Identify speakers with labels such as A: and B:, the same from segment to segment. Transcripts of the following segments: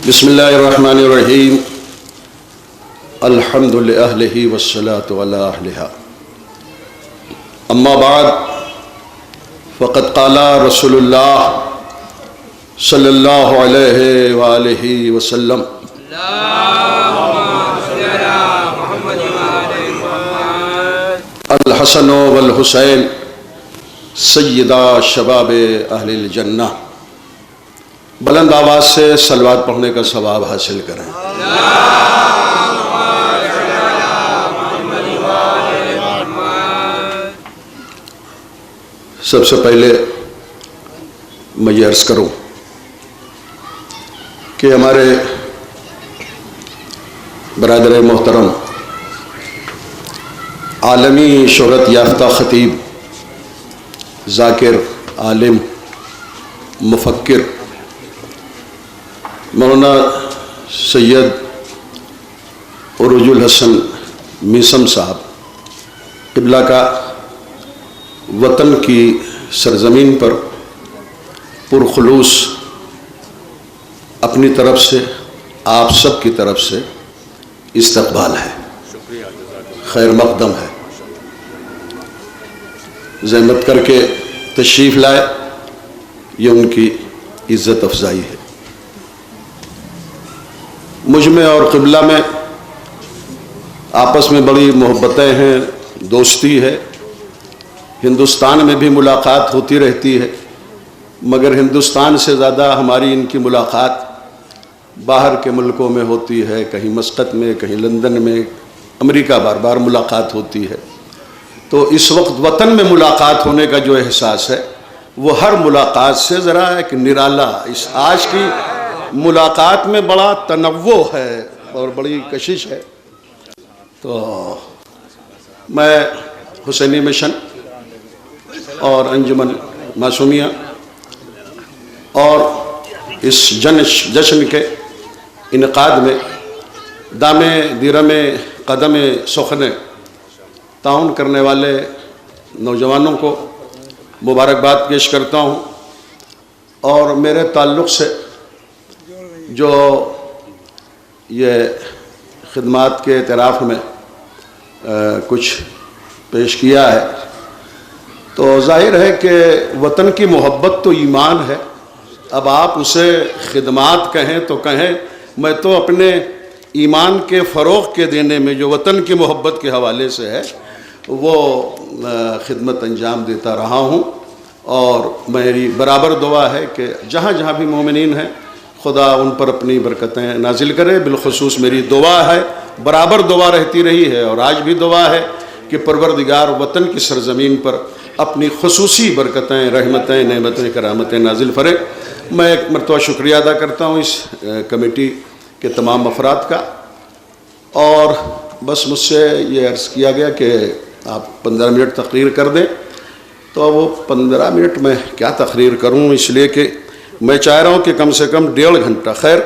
A: بسم اللہ الرحمن الرحیم الحمد للہ والصلاة علی اہلہا اما بعد فقد قال رسول اللہ صلی اللہ علیہ وآلہ وسلم الحسن والحسین سیدہ شباب اہل الجنہ۔ بلند آواز سے صلوات پڑھنے کا ثواب حاصل کریں۔ سب سے پہلے میں یہ عرض کروں کہ ہمارے برادر محترم عالمی شہرت یافتہ خطیب، ذاکر، عالم، مفکر مولانا سید عروج الحسن میثم صاحب قبلہ کا وطن کی سرزمین پر پرخلوص اپنی طرف سے آپ سب کی طرف سے استقبال ہے، خیر مقدم ہے، زحمت کر کے تشریف لائے، یہ ان کی عزت افزائی ہے۔ مجھ میں اور قبلہ میں آپس میں بڑی محبتیں ہیں، دوستی ہے، ہندوستان میں بھی ملاقات ہوتی رہتی ہے، مگر ہندوستان سے زیادہ ہماری ان کی ملاقات باہر کے ملکوں میں ہوتی ہے، کہیں مسقط میں، کہیں لندن میں، امریکہ بار بار ملاقات ہوتی ہے۔ تو اس وقت وطن میں ملاقات ہونے کا جو احساس ہے وہ ہر ملاقات سے ذرا ایک نرالا، اس آج کی ملاقات میں بڑا تنوع ہے اور بڑی کشش ہے۔ تو میں حسینی مشن اور انجمن معصومیہ اور اس جشن کے انعقاد میں دامِ دیرم قدم سخن تعاون کرنے والے نوجوانوں کو مبارکباد پیش کرتا ہوں، اور میرے تعلق سے جو یہ خدمات کے اعتراف میں کچھ پیش کیا ہے، تو ظاہر ہے کہ وطن کی محبت تو ایمان ہے۔ اب آپ اسے خدمات کہیں تو کہیں، میں تو اپنے ایمان کے فروغ کے دینے میں جو وطن کی محبت کے حوالے سے ہے وہ خدمت انجام دیتا رہا ہوں، اور میری برابر دعا ہے کہ جہاں جہاں بھی مومنین ہیں خدا ان پر اپنی برکتیں نازل کرے۔ بالخصوص میری دعا ہے، برابر دعا رہتی رہی ہے اور آج بھی دعا ہے کہ پروردگار وطن کی سرزمین پر اپنی خصوصی برکتیں، رحمتیں، نعمتیں، کرامتیں نازل فرے۔ میں ایک مرتبہ شکریہ ادا کرتا ہوں اس کمیٹی کے تمام افراد کا، اور بس مجھ سے یہ عرض کیا گیا کہ آپ 15 منٹ تقریر کر دیں، تو وہ 15 منٹ میں کیا تقریر کروں، اس لیے کہ میں چاہ رہا ہوں کہ کم سے کم 1.5 گھنٹہ، خیر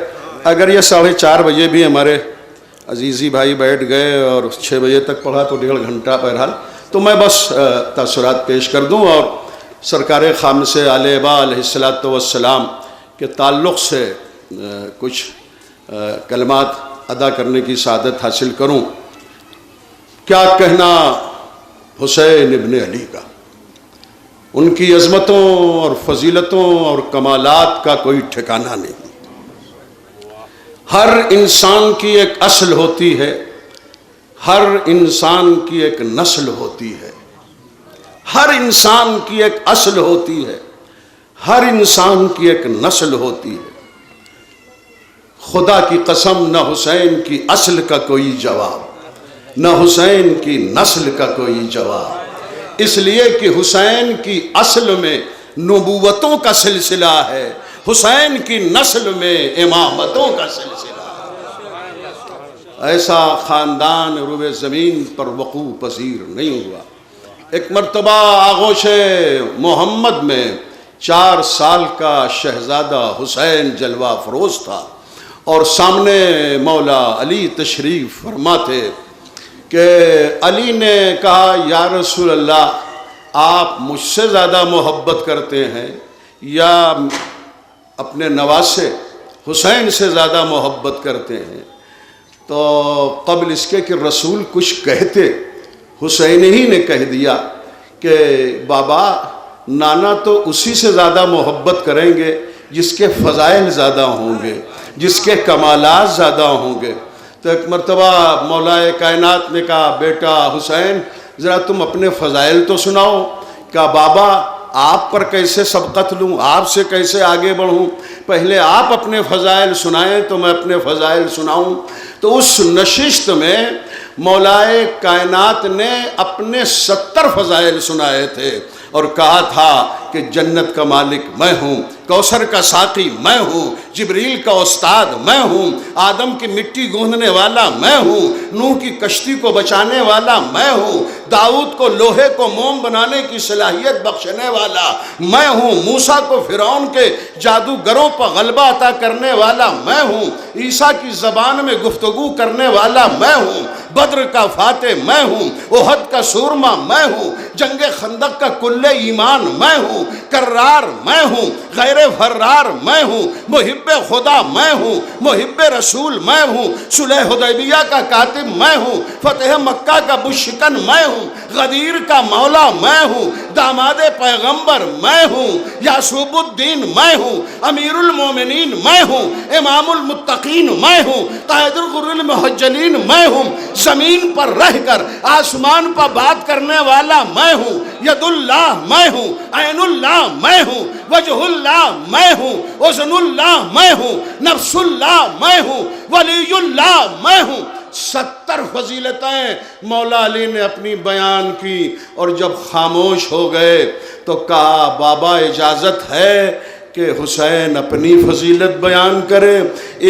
A: اگر یہ 4:30 بجے بھی ہمارے عزیزی بھائی بیٹھ گئے اور 6 بجے تک پڑھا تو 1.5 گھنٹہ بہرحال، تو میں بس تاثرات پیش کر دوں اور سرکار خامسہ علیہ علیہ السلام کے تعلق سے کچھ کلمات ادا کرنے کی سعادت حاصل کروں۔ کیا کہنا حسین ابن علی کا، ان کی عظمتوں اور فضیلتوں اور کمالات کا کوئی ٹھکانہ نہیں۔ ہر انسان کی ایک اصل ہوتی ہے، ہر انسان کی ایک نسل ہوتی ہے، ہر انسان کی ایک اصل ہوتی ہے، ہر انسان کی ایک نسل ہوتی ہے۔ خدا کی قسم نہ حسین کی اصل کا کوئی جواب، نہ حسین کی نسل کا کوئی جواب، اس لیے کہ حسین کی اصل میں نبوتوں کا سلسلہ ہے، حسین کی نسل میں امامتوں کا سلسلہ ہے۔ ایسا خاندان روئے زمین پر وقوع پذیر نہیں ہوا۔ ایک مرتبہ آغوش محمد میں 4 سال کا شہزادہ حسین جلوہ فروز تھا، اور سامنے مولا علی تشریف فرما تھے کہ علی نے کہا یا رسول اللہ آپ مجھ سے زیادہ محبت کرتے ہیں یا اپنے نواسے حسین سے زیادہ محبت کرتے ہیں، تو قبل اس کے کہ رسول کچھ کہتے حسین ہی نے کہہ دیا کہ بابا نانا تو اسی سے زیادہ محبت کریں گے جس کے فضائل زیادہ ہوں گے، جس کے کمالات زیادہ ہوں گے۔ تو ایک مرتبہ مولا کائنات نے کہا بیٹا حسین ذرا تم اپنے فضائل تو سناؤ۔ کہا بابا آپ پر کیسے سبقت لوں، آپ سے کیسے آگے بڑھوں، پہلے آپ اپنے فضائل سنائیں تو میں اپنے فضائل سناؤں۔ تو اس نشست میں مولا کائنات نے اپنے 70 فضائل سنائے تھے اور کہا تھا کہ جنت کا مالک میں ہوں، کوثر کا ساقی میں ہوں، جبریل کا استاد میں ہوں، آدم کی مٹی گوندنے والا میں ہوں، نوح کی کشتی کو بچانے والا میں ہوں، داؤد کو لوہے کو موم بنانے کی صلاحیت بخشنے والا میں ہوں، موسیٰ کو فرعون کے جادوگروں پر غلبہ عطا کرنے والا میں ہوں، عیسیٰ کی زبان میں گفتگو کرنے والا میں ہوں، بدر کا فاتح میں ہوں، احد کا سورما میں ہوں، جنگ خندق کا کل ایمان میں ہوں، کرار میں ہوں، غیر فرار میں ہوں، محب خدا میں ہوں، محب رسول میں ہوں، صلح حدیبیہ کا کاتب میں ہوں، فتح مکہ کا بشکن میں ہوں، غدیر کا مولا میں ہوں، داماد پیغمبر میں ہوں، یعصوب الدین میں ہوں، امیر المومنین میں ہوں، امام المتقین میں ہوں، قائد الغر المحجلین میں ہوں، زمین پر رہ کر آسمان پر بات کرنے والا میں ہوں، ید اللہ میں ہوں، عین اللہ میں ہوں، وجہ اللہ میں ہوں، وزن اللہ میں ہوں، نفس اللہ میں ہوں، ولی اللہ میں ہوں۔ 70 فضیلتیں مولا علی نے اپنی بیان کی، اور جب خاموش ہو گئے تو کہا بابا اجازت ہے کہ حسین اپنی فضیلت بیان کرے۔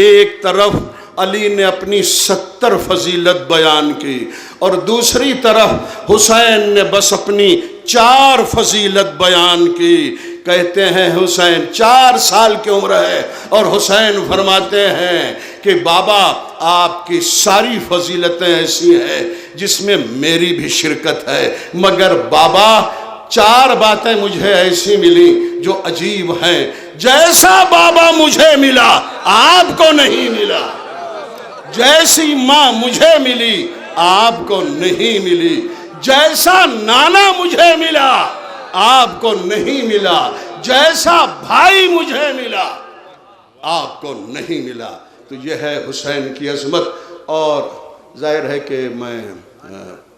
A: ایک طرف علی نے اپنی 70 فضیلت بیان کی اور دوسری طرف حسین نے بس اپنی 4 فضیلت بیان کی۔ کہتے ہیں حسین 4 سال کی عمر ہے اور حسین فرماتے ہیں کہ بابا آپ کی ساری فضیلتیں ایسی ہیں جس میں میری بھی شرکت ہے، مگر بابا 4 باتیں مجھے ایسی ملی جو عجیب ہیں، جیسا بابا مجھے ملا آپ کو نہیں ملا، جیسی ماں مجھے ملی آپ کو نہیں ملی، جیسا نانا مجھے ملا آپ کو نہیں ملا، جیسا بھائی مجھے ملا آپ کو نہیں ملا۔ تو یہ ہے حسین کی عظمت۔ اور ظاہر ہے کہ میں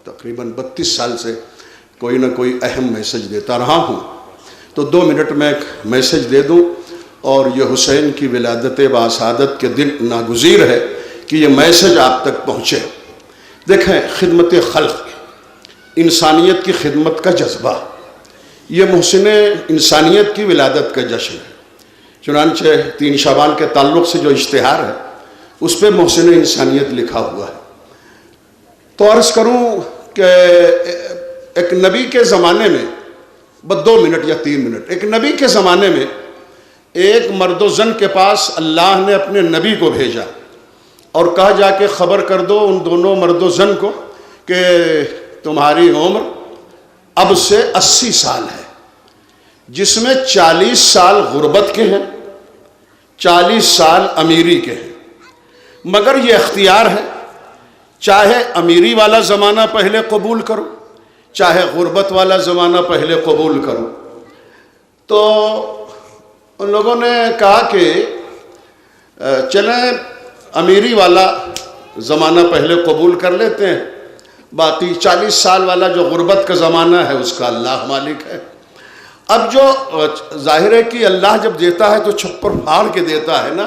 A: تقریباً 32 سال سے کوئی نہ کوئی اہم میسج دیتا رہا ہوں، تو 2 منٹ میں ایک میسج دے دوں، اور یہ حسین کی ولادت باسعادت کے دن ناگزیر ہے کہ یہ میسج آپ تک پہنچے۔ دیکھیں خدمت خلق، انسانیت کی خدمت کا جذبہ، یہ محسن انسانیت کی ولادت کا جشن ہے۔ چنانچہ 3 شعبان کے تعلق سے جو اشتہار ہے اس پہ محسن انسانیت لکھا ہوا ہے۔ تو عرض کروں کہ ایک نبی کے زمانے میں، بس 2 منٹ یا 3 منٹ، ایک نبی کے زمانے میں ایک مرد و زن کے پاس اللہ نے اپنے نبی کو بھیجا اور کہا جا کے خبر کر دو ان دونوں مرد و زن کو کہ تمہاری عمر اب سے 80 سال ہے، جس میں 40 سال غربت کے ہیں، 40 سال امیری کے ہیں، مگر یہ اختیار ہے، چاہے امیری والا زمانہ پہلے قبول کرو، چاہے غربت والا زمانہ پہلے قبول کرو۔ تو ان لوگوں نے کہا کہ چلیں امیری والا زمانہ پہلے قبول کر لیتے ہیں، باقی 40 سال والا جو غربت کا زمانہ ہے اس کا اللہ مالک ہے۔ اب جو ظاہر ہے کہ اللہ جب دیتا ہے تو چھپر پھاڑ کے دیتا ہے نا،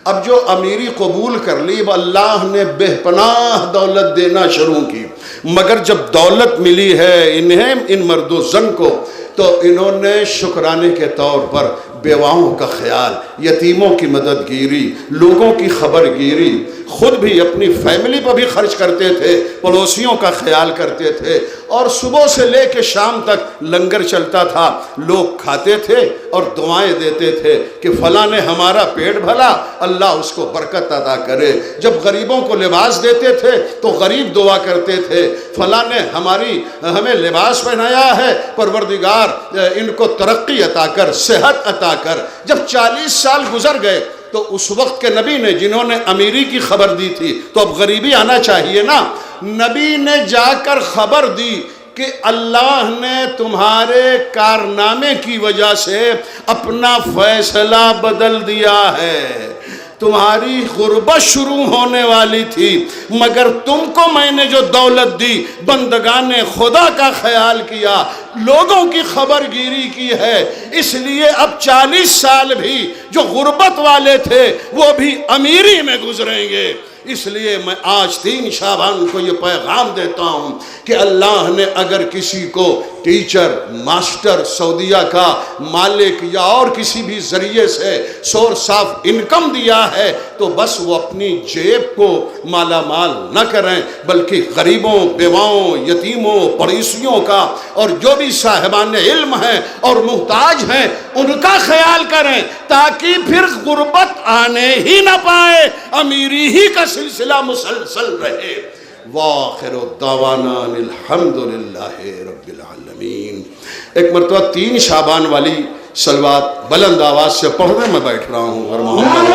A: اب جو امیری قبول کر لی اب اللہ نے بے پناہ دولت دینا شروع کی، مگر جب دولت ملی ہے انہیں ان مرد و زن کو تو انہوں نے شکرانے کے طور پر بیواؤں کا خیال، یتیموں کی مدد گیری، لوگوں کی خبر گیری، خود بھی اپنی فیملی پر بھی خرچ کرتے تھے، پڑوسیوں کا خیال کرتے تھے، اور صبح سے لے کے شام تک لنگر چلتا تھا، لوگ کھاتے تھے اور دعائیں دیتے تھے کہ فلاں نے ہمارا پیٹ بھلا، اللہ اس کو برکت عطا کرے۔ جب غریبوں کو لباس دیتے تھے تو غریب دعا کرتے تھے، فلاں نے ہمیں لباس پہنایا ہے، پروردگار ان کو ترقی عطا کر، صحت عطا کر۔ جب 40 سال گزر گئے تو اس وقت کے نبی نے جنہوں نے امیری کی خبر دی تھی تو اب غریبی آنا چاہیے نا. نبی نے جا کر خبر دی کہ اللہ نے تمہارے کارنامے کی وجہ سے اپنا فیصلہ بدل دیا ہے. تمہاری غربت شروع ہونے والی تھی مگر تم کو میں نے جو دولت دی، بندگان خدا کا خیال کیا، لوگوں کی خبر گیری کی ہے، اس لیے اب 40 سال بھی جو غربت والے تھے وہ بھی امیری میں گزریں گے. اس لیے میں آج 3 شعبان کو یہ پیغام دیتا ہوں کہ اللہ نے اگر کسی کو ٹیچر، ماسٹر، سعودیہ کا مالک یا اور کسی بھی ذریعے سے سورس آف انکم دیا ہے تو بس وہ اپنی جیب کو مالا مال نہ کریں بلکہ غریبوں، بیواؤں، یتیموں، پڑوسیوں کا اور جو بھی صاحبان علم ہیں اور محتاج ہیں ان کا خیال کریں تاکہ پھر غربت آنے ہی نہ پائے، امیری ہی کا سلسلہ مسلسل رہے. وآخر دعوانا الحمدللہ رب العالمین. ایک مرتبہ 3 شعبان والی صلوات بلند آواز سے پڑھنے میں بیٹھ رہا ہوں اور محمد